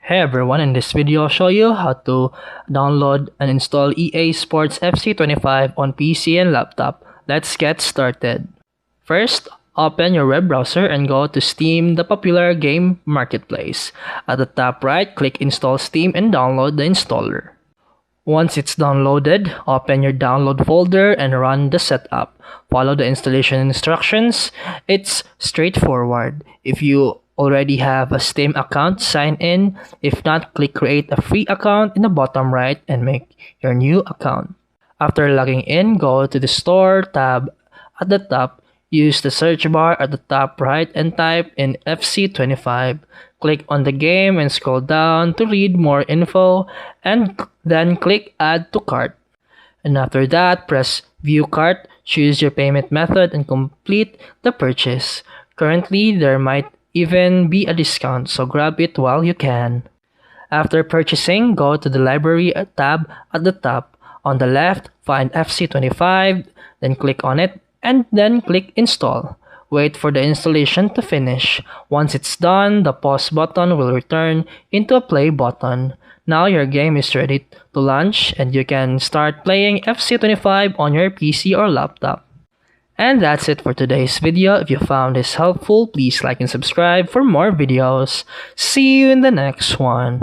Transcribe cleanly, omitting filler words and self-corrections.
Hey everyone, in this video I'll show you how to download and install EA Sports FC 25 on PC and laptop. Let's get started. First, open your web browser and go to Steam, the popular game marketplace. At the top right, click Install Steam and download the installer. Once it's downloaded, open your download folder and run the setup. Follow the installation instructions. It's straightforward. If you already have a Steam account, sign in. If not, click create a free account in the bottom right and make your new account. After logging in, go to the store tab at the top. Use the search bar at the top right and type in FC25. Click on the game and scroll down to read more info and then click add to cart. And after that, press view cart, choose your payment method and complete the purchase. Currently, there might even be a discount, so grab it while you can. After purchasing, go to the library tab at the top. On the left, find FC25, then click on it and then click install. Wait for the installation to finish. Once it's done, the pause button will return into a play button. Now your game is ready to launch and you can start playing FC25 on your PC or laptop. And that's it for today's video. If you found this helpful, please like and subscribe for more videos. See you in the next one.